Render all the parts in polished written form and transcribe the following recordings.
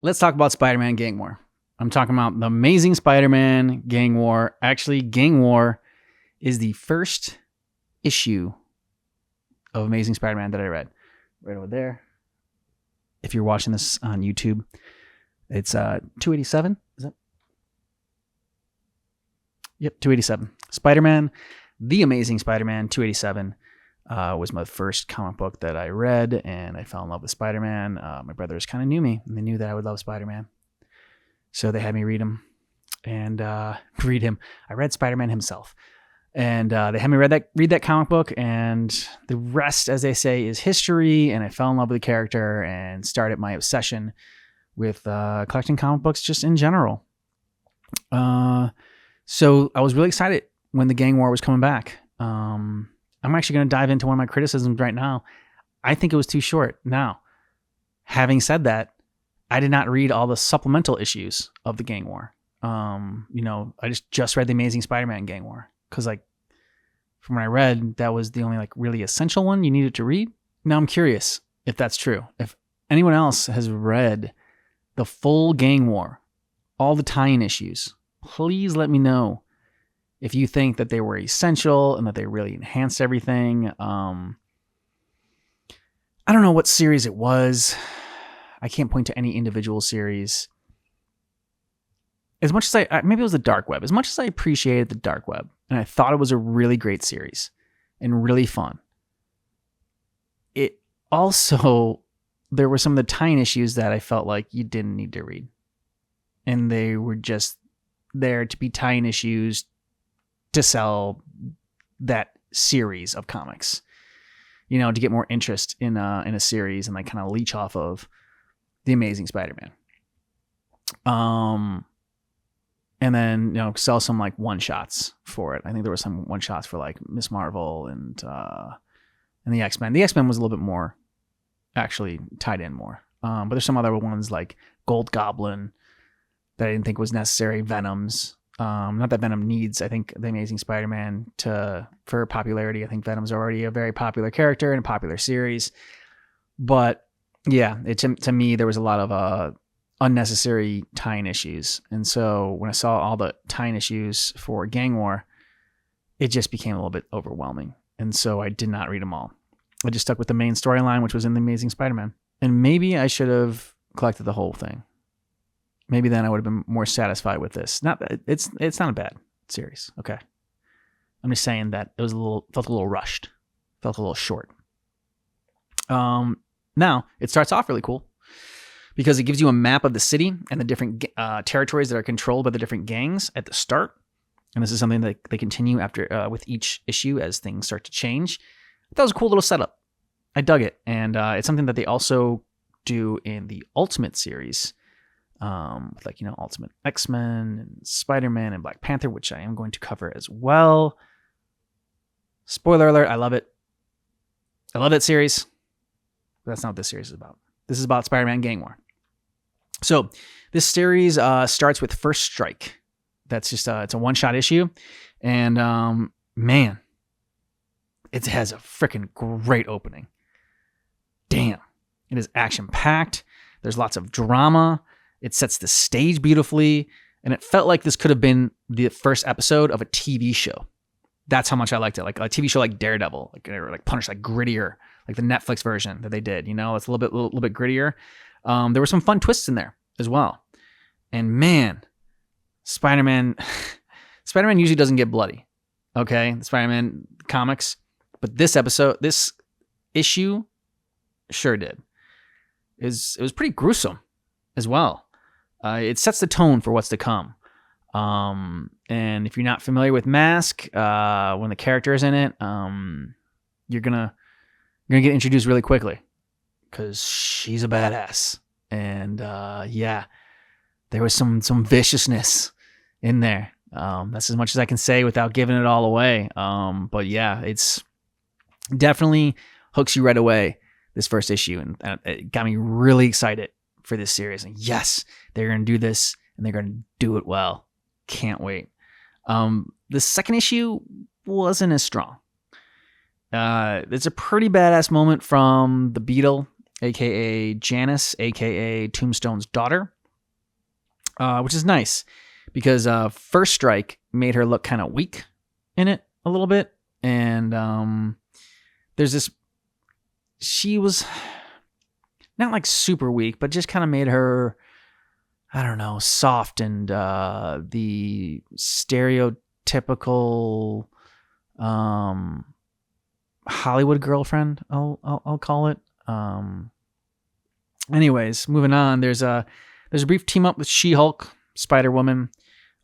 Let's talk about Spider-Man Gang War. I'm talking about the Amazing Spider-Man Gang War. Actually, Gang War is the first issue of Amazing Spider-Man that I read. Right over there. If you're watching this on YouTube, it's 287. Is that? Yep, 287. Spider-Man, The Amazing Spider-Man 287 was my first comic book that I read, and I fell in love with Spider-Man. My brothers kind of knew me, and they knew that I would love Spider-Man. So they had me read him, and read him. I read Spider-Man himself, and they had me read that comic book, and the rest, as they say, is history. And I fell in love with the character and started my obsession with collecting comic books just in general. So I was really excited when the Gang War was coming back. I'm actually going to dive into one of my criticisms right now. I think it was too short. Now, having said that, I did not read all the supplemental issues of the Gang War. I just read the Amazing Spider-Man Gang War because, from what I read, that was the only really essential one you needed to read. Now I'm curious if that's true. If anyone else has read the full Gang War, all the tie-in issues, please let me know if you think that they were essential and that they really enhanced everything. I don't know what series it was. I can't point to any individual series. As much as maybe it was the Dark Web. As much as I appreciated the Dark Web, and I thought it was a really great series and really fun, it also, there were some of the tie-in issues that I felt like you didn't need to read. And they were just there to be tie-in issues to sell that series of comics, to get more interest in a series and kind of leech off of the Amazing Spider-Man. And then, sell some one shots for it. I think there were some one shots for Miss Marvel and the X-Men. The X-Men was a little bit more actually tied in more. But there's some other ones like Gold Goblin that I didn't think was necessary. Venom's. Not that Venom needs, I think, the Amazing Spider-Man for popularity. I think Venom's already a very popular character in a popular series. But yeah, to me, there was a lot of unnecessary tie-in issues. And so when I saw all the tie-in issues for Gang War, it just became a little bit overwhelming. And so I did not read them all. I just stuck with the main storyline, which was in the Amazing Spider-Man. And maybe I should have collected the whole thing. Maybe then I would have been more satisfied with this. It's not a bad series. Okay. I'm just saying that it was felt a little rushed. Felt a little short. Now it starts off really cool because it gives you a map of the city and the different territories that are controlled by the different gangs at the start. And this is something that they continue after with each issue as things start to change. That was a cool little setup. I dug it. And it's something that they also do in the Ultimate series. With Ultimate X-Men and Spider-Man and Black Panther, which I am going to cover as well. Spoiler alert, I love it. I love that series. But that's not what this series is about. This is about Spider-Man Gang War. So this series starts with First Strike. That's just it's a one-shot issue. And man, it has a freaking great opening. Damn. It is action-packed. There's lots of drama. It sets the stage beautifully, and it felt like this could have been the first episode of a TV show. That's how much I liked it. Like a TV show like Daredevil, or Punisher, grittier, like the Netflix version that they did. It's a little bit grittier. There were some fun twists in there as well. And man, Spider-Man usually doesn't get bloody. Okay, the Spider-Man comics, but this issue, sure did. It was pretty gruesome as well. It sets the tone for what's to come. And if you're not familiar with Mask, when the character is in it, you're gonna get introduced really quickly because she's a badass. And yeah, there was some viciousness in there. That's as much as I can say without giving it all away. But yeah, it's definitely hooks you right away, this first issue, and it got me really excited for this series. And yes, they're going to do this and they're going to do it well. Can't wait. The second issue wasn't as strong. It's a pretty badass moment from the Beetle aka Janice, aka Tombstone's daughter, which is nice because First Strike made her look kind of weak in it a little bit. And there's this, she was not like super weak, but just kind of made her, I don't know, soft and the stereotypical Hollywood girlfriend, I'll call it. Anyways, moving on. There's a brief team up with She-Hulk, Spider-Woman,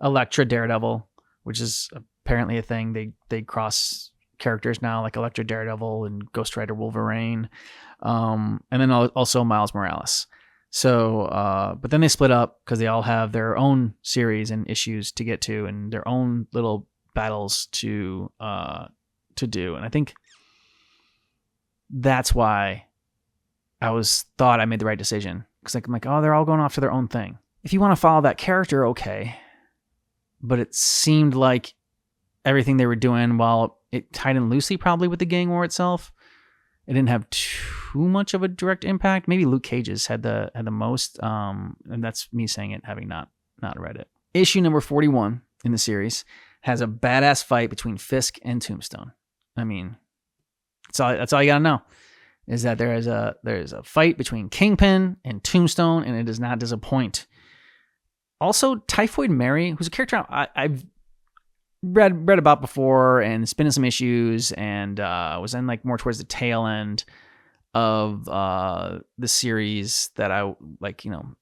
Elektra, Daredevil, which is apparently a thing. They cross characters now, like Elektra, Daredevil, and Ghost Rider, Wolverine, and then also Miles Morales. So, but then they split up because they all have their own series and issues to get to, and their own little battles to do. And I think that's why I thought I made the right decision, because I'm like, oh, they're all going off to their own thing. If you want to follow that character, okay, but it seemed like everything they were doing, while it tied in loosely probably with the gang war itself, it didn't have too much of a direct impact. Maybe Luke Cage's had the most, and that's me saying it having not read it. Issue number 41 in the series has a badass fight between Fisk and Tombstone. I mean, that's all you gotta know, is that there is a fight between Kingpin and Tombstone, and it does not disappoint. Also, Typhoid Mary, who's a character I've read about before, and it's been in some issues, and was in like more towards the tail end of the series that I like. You know,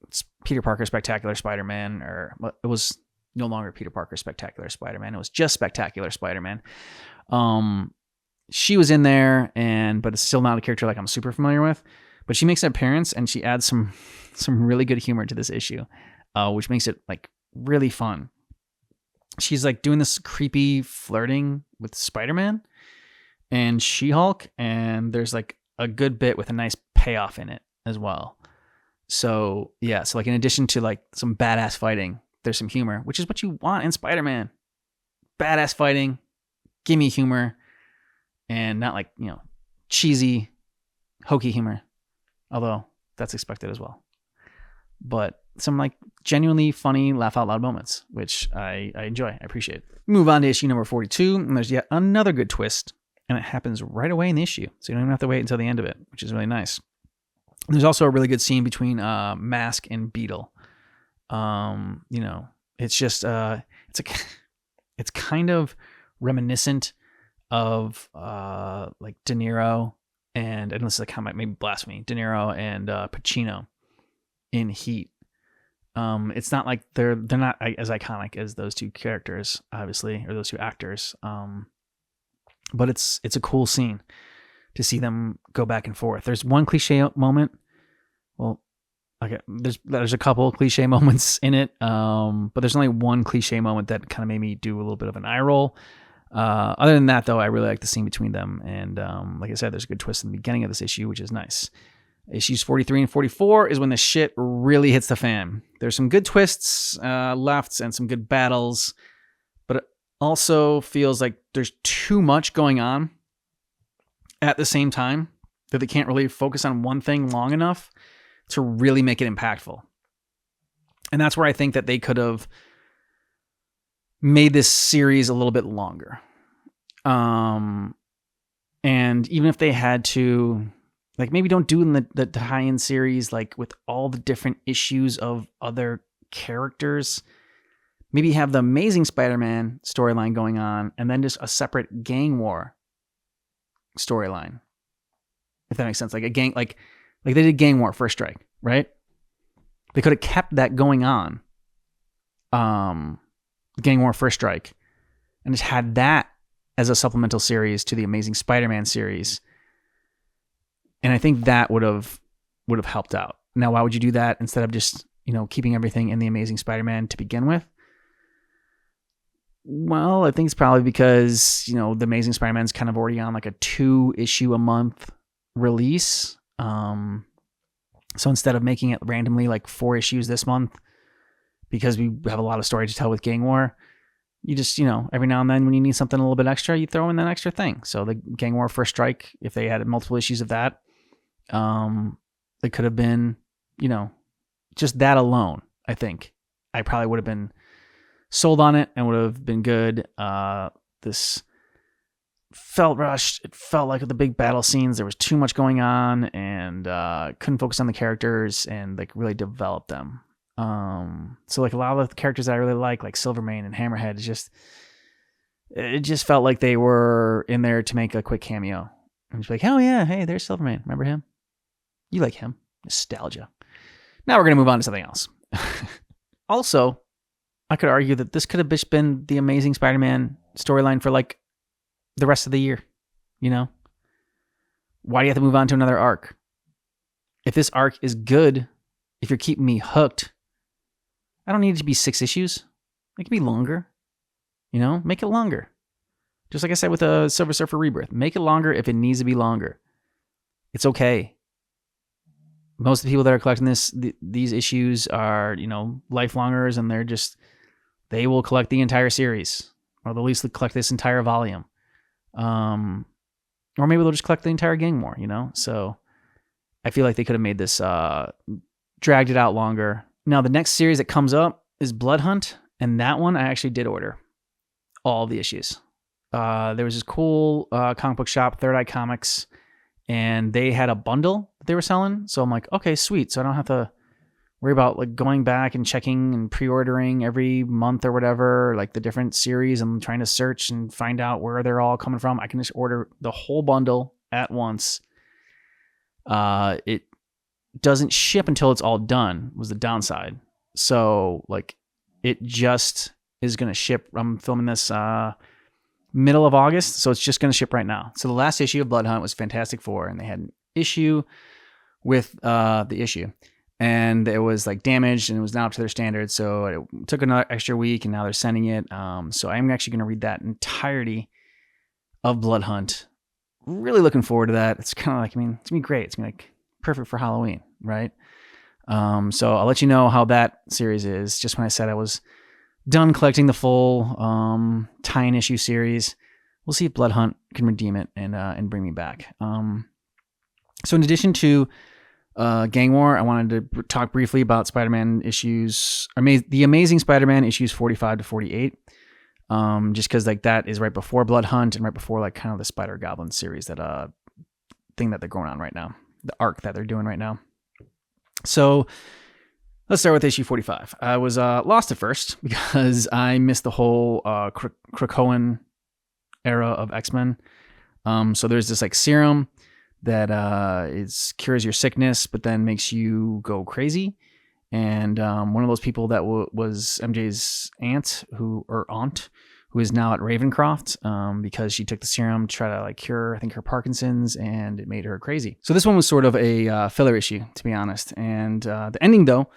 it's Peter Parker Spectacular Spider-Man, or it was no longer Peter Parker Spectacular Spider-Man. It was just Spectacular Spider-Man. She was in there, but it's still not a character like I'm super familiar with. But she makes an appearance, and she adds some really good humor to this issue, which makes it like really fun. She's like doing this creepy flirting with Spider-Man and She-Hulk, and there's like a good bit with a nice payoff in it as well. So yeah, so like in addition to like some badass fighting, there's some humor, which is what you want in Spider-Man. Badass fighting, give me humor, and not like, you know, cheesy, hokey humor, although that's expected as well. But some like genuinely funny, laugh out loud moments, which I enjoy. I appreciate. Move on to issue number 42, and there's yet another good twist, and it happens right away in the issue, so you don't even have to wait until the end of it, which is really nice. And there's also a really good scene between Mask and Beetle. You know, it's just it's kind of reminiscent of like De Niro and this is like how maybe blasphemy, De Niro and Pacino in Heat. It's not like they're not as iconic as those two characters, obviously, or those two actors. But it's a cool scene to see them go back and forth. There's one cliche moment. Well, okay, there's a couple of cliche moments in it, but there's only one cliche moment that kind of made me do a little bit of an eye roll. Other than that, though, I really like the scene between them, and like I said, there's a good twist in the beginning of this issue, which is nice. Issues 43 and 44 is when the shit really hits the fan. There's some good twists left and some good battles, but it also feels like there's too much going on at the same time that they can't really focus on one thing long enough to really make it impactful. And that's where I think that they could have made this series a little bit longer. And even if they had to, like, maybe don't do in the tie-in series, like with all the different issues of other characters. Maybe have the Amazing Spider-Man storyline going on, and then just a separate gang war storyline. If that makes sense. Like a gang, like they did Gang War First Strike, right? They could have kept that going on. Gang War First Strike, and just had that as a supplemental series to the Amazing Spider-Man series. And I think that would have helped out. Now, why would you do that instead of just, you know, keeping everything in the Amazing Spider-Man to begin with? Well, I think it's probably because, you know, the Amazing Spider-Man's kind of already on like a 2-issue a month release. So instead of making it randomly like 4 issues this month, because we have a lot of story to tell with Gang War, you just, you know, every now and then when you need something a little bit extra, you throw in that extra thing. So the Gang War First Strike, if they had multiple issues of that, It could have been, just that alone. I think I probably would have been sold on it and would have been good. This felt rushed. It felt like the big battle scenes, there was too much going on, and couldn't focus on the characters and like really develop them. So like a lot of the characters that I really like Silvermane and Hammerhead, it just felt like they were in there to make a quick cameo. And just like, oh yeah, hey, there's Silvermane. Remember him? You like him. Nostalgia. Now we're going to move on to something else. Also, I could argue that this could have just been the Amazing Spider-Man storyline for like the rest of the year. Why do you have to move on to another arc? If this arc is good, if you're keeping me hooked, I don't need it to be 6 issues. It can be longer. Make it longer. Just like I said with a Silver Surfer Rebirth, make it longer if it needs to be longer. It's okay. Most of the people that are collecting these issues are, lifelongers, and they will collect the entire series, or they'll at least collect this entire volume. Or maybe they'll just collect the entire gang more, So I feel like they could have made this, dragged it out longer. Now, the next series that comes up is Blood Hunt, and that one I actually did order all the issues. There was this cool comic book shop, Third Eye Comics, and they had a bundle that they were selling. So I'm like, okay, sweet. So I don't have to worry about like going back and checking and pre-ordering every month or whatever, like the different series, and trying to search and find out where they're all coming from. I can just order the whole bundle at once. It doesn't ship until it's all done, was the downside. So like it just is going to ship. I'm filming this middle of August, so it's just going to ship right now. So the last issue of Blood Hunt was Fantastic Four, and they had an issue with the issue, and it was like damaged, and it was not up to their standards, so it took another extra week, and now they're sending it. So I'm actually going to read that entirety of Blood Hunt. Really looking forward to that. It's kind of like, it's going to be great. It's going to be like perfect for Halloween, right? So I'll let you know how that series is. Just when I said I was done collecting the full tie-in issue series, we'll see if Blood Hunt can redeem it and bring me back. So in addition to Gang War, I wanted to talk briefly about Spider-Man issues, the Amazing Spider-Man issues 45 to 48. Just because like that is right before Blood Hunt and right before like kind of the Spider-Goblin series, that thing that they're going on right now, the arc that they're doing right now. So let's start with issue 45. I was lost at first because I missed the whole Krakoan era of X-Men. So there's this like serum that cures your sickness, but then makes you go crazy. And one of those people that was MJ's aunt, who is now at Ravencroft, because she took the serum to try to like cure, I think, her Parkinson's, and it made her crazy. So this one was sort of a filler issue, to be honest. And the ending though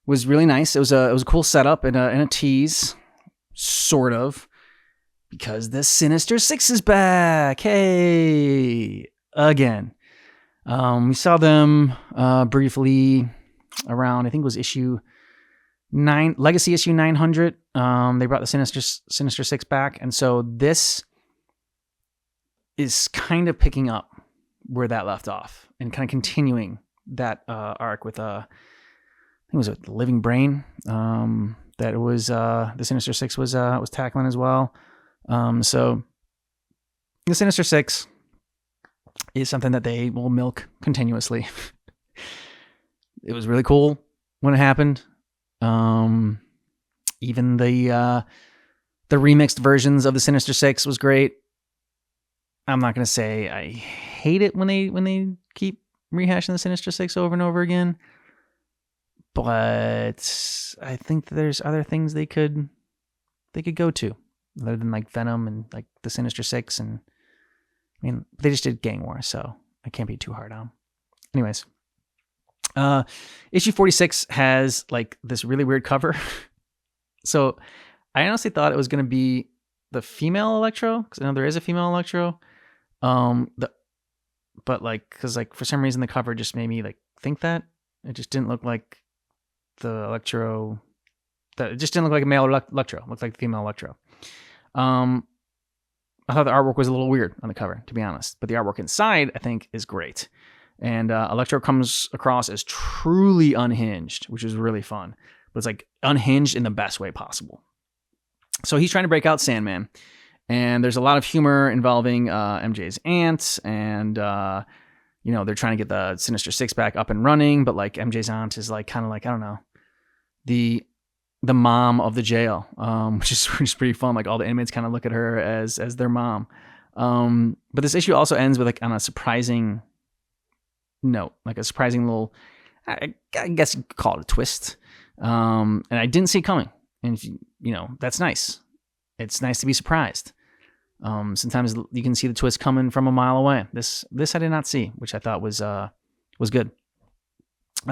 was really nice. It was a cool setup and a tease, sort of, because the Sinister Six is back. Hey, again. We saw them briefly around, I think it was issue 9, Legacy issue 900. They brought the Sinister Six back, and so this is kind of picking up where that left off and kind of continuing that arc with I think it was a Living Brain that it was the Sinister Six was tackling as well. So the Sinister Six is something that they will milk continuously. It was really cool when it happened. Even the remixed versions of the Sinister Six was great. I'm not gonna say I hate it when they keep rehashing the Sinister Six over and over again, but I think there's other things they could go to other than like Venom and like the Sinister Six, and they just did Gang War, so I can't be too hard on them. Anyways. Issue 46 has like this really weird cover. So I honestly thought it was going to be the female Electro, because I know there is a female Electro. But like, because like for some reason the cover just made me like think that it just didn't look like the Electro. That it just didn't look like a male Electro. It looked like the female Electro. I thought the artwork was a little weird on the cover, to be honest, but the artwork inside I think is great. And Electro comes across as truly unhinged, which is really fun. But it's like unhinged in the best way possible. So he's trying to break out Sandman. And there's a lot of humor involving MJ's aunt. And, they're trying to get the Sinister Six back up and running. But like MJ's aunt is like kind of like, I don't know, the mom of the jail, which is pretty fun. Like all the inmates kind of look at her as their mom. But this issue also ends with like on a surprising note, like a surprising little, I guess you could call it a twist. And I didn't see it coming. And that's nice. It's nice to be surprised. Sometimes you can see the twist coming from a mile away. This I did not see, which I thought was good.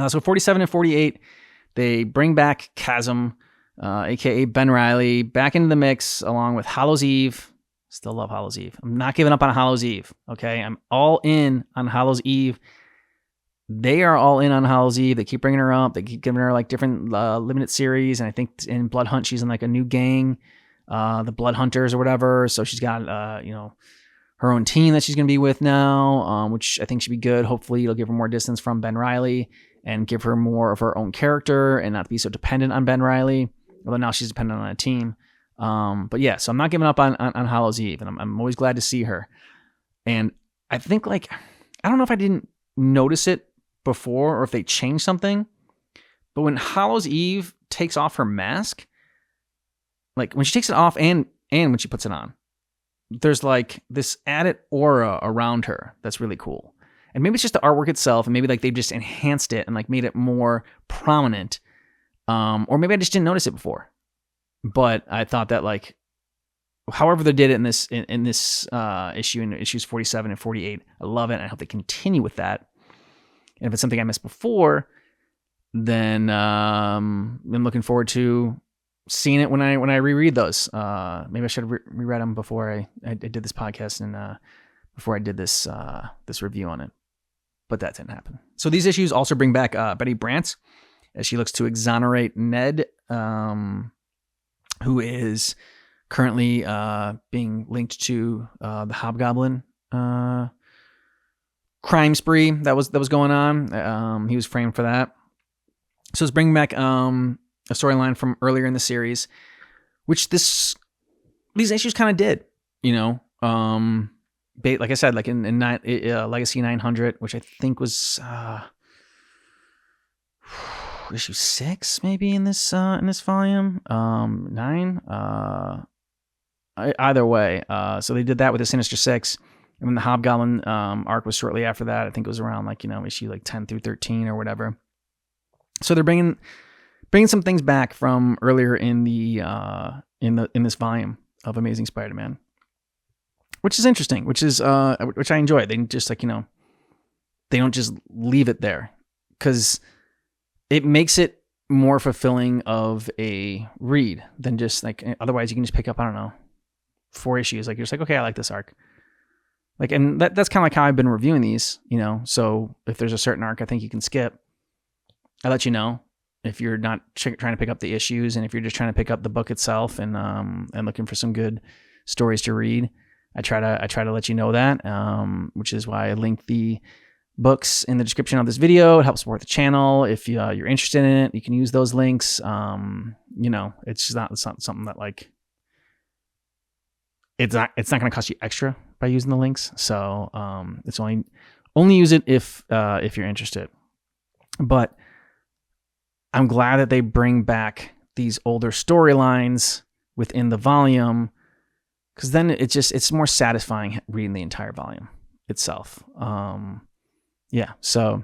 So 47 and 48, they bring back Chasm, aka Ben Reilly, back into the mix along with Hallows' Eve. Still love Hallows' Eve. I'm not giving up on Hallows' Eve. Okay, I'm all in on Hallows' Eve. They are all in on Hallows' Eve. They keep bringing her up. They keep giving her like different limited series. And I think in Blood Hunt, she's in like a new gang, the Blood Hunters or whatever. So she's got, her own team that she's going to be with now, which I think should be good. Hopefully it'll give her more distance from Ben Reilly and give her more of her own character and not be so dependent on Ben Reilly. Although now she's dependent on a team. But yeah, so I'm not giving up on Hallows' Eve, and I'm always glad to see her. And I think I don't know if I didn't notice it before or if they changed something, but when Hallows' Eve takes off her mask, like when she takes it off and when she puts it on, there's like this added aura around her that's really cool. And maybe it's just the artwork itself, and maybe like they've just enhanced it and like made it more prominent. Or maybe I just didn't notice it before. But I thought that like, however they did it in this issue, in issues 47 and 48, I love it. And I hope they continue with that. And if it's something I missed before, then I'm looking forward to seeing it when I reread those. Maybe I should have reread them before I did this podcast and before I did this review on it. But that didn't happen. So these issues also bring back Betty Brant as she looks to exonerate Ned, who is currently being linked to the Hobgoblin crime spree that was going on. He was framed for that. So it's bringing back a storyline from earlier in the series, which these issues kind of did, like I said, like in Legacy 900, which I think was issue 6 maybe in this volume, 9. Either way, so they did that with the Sinister Six, and then the Hobgoblin arc was shortly after that. I think it was around issue 10 through 13 or whatever. So they're bringing some things back from earlier in in this volume of Amazing Spider-Man, which is interesting, which I enjoy. They just they don't just leave it there, because it makes it more fulfilling of a read than just otherwise you can just pick up, I don't know, 4 issues. You're just okay, I like this arc. And that's kind of how I've been reviewing these, so if there's a certain arc I think you can skip, I let you know if you're not trying to pick up the issues, and if you're just trying to pick up the book itself and looking for some good stories to read, I try to let you know that, which is why I link the books in the description of this video. It helps support the channel. If you're interested in it, you can use those links. It's not something that it's not going to cost you extra by using the links. So it's only use it if you're interested. But I'm glad that they bring back these older storylines within the volume, because then it's more satisfying reading the entire volume itself. Yeah, so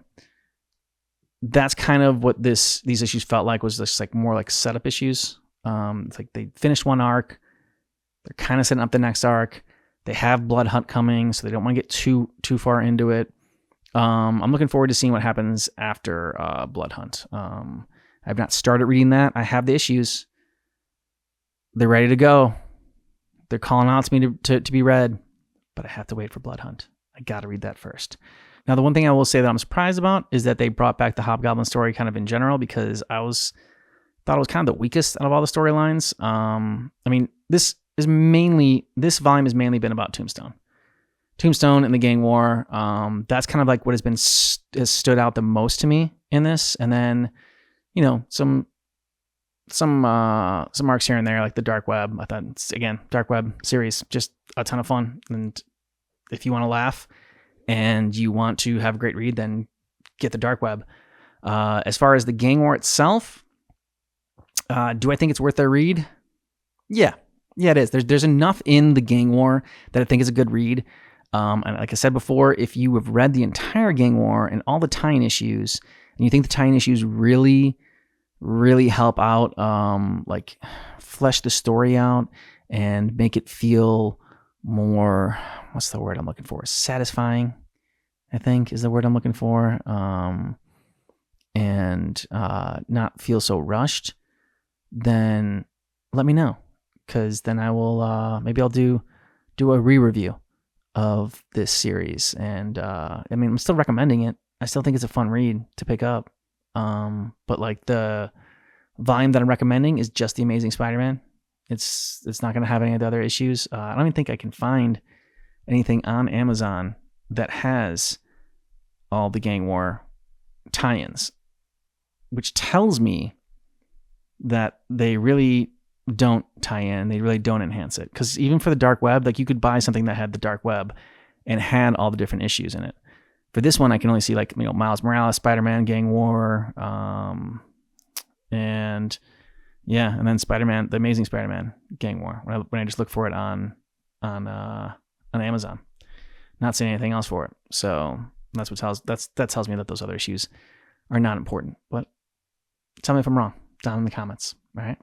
that's kind of what these issues felt like, was just more like setup issues. It's like they finished one arc, they're kind of setting up the next arc. They have Blood Hunt coming, so they don't want to get too far into it. I'm looking forward to seeing what happens after Blood Hunt. I've not started reading that. I have the issues. They're ready to go. They're calling out to me to be read, but I have to wait for Blood Hunt. I got to read that first. Now, the one thing I will say that I'm surprised about is that they brought back the Hobgoblin story kind of in general, because thought it was kind of the weakest out of all the storylines. This volume has mainly been about Tombstone. Tombstone and the gang war. That's kind of like what has stood out the most to me in this. And then, some marks here and there, like the Dark Web. I thought, again, Dark Web series, just a ton of fun. And if you want to laugh and you want to have a great read, then get the Dark Web. As far as the gang war itself, do I think it's worth a read? Yeah, it is. There's enough in the gang war that I think is a good read. And like I said before, if you have read the entire gang war and all the tie-in issues, and you think the tie-in issues really, really help out, like flesh the story out and make it feel more, what's the word I'm looking for? Satisfying, I think is the word I'm looking for. And not feel so rushed, then let me know. Because then I will, maybe I'll do a re-review of this series. And I'm still recommending it. I still think it's a fun read to pick up. But like the volume that I'm recommending is just The Amazing Spider-Man. It's not going to have any of the other issues. I don't even think I can find anything on Amazon that has all the gang war tie-ins, which tells me that they really don't tie in. They really don't enhance it. Because even for the Dark Web, like you could buy something that had the Dark Web and had all the different issues in it. For this one, I can only see like, Miles Morales, Spider-Man, Gang War, and then Spider-Man, The Amazing Spider-Man, Gang War. When I just look for it on Amazon, not seeing anything else for it. So that tells me that those other issues are not important. But tell me if I'm wrong down in the comments. All right.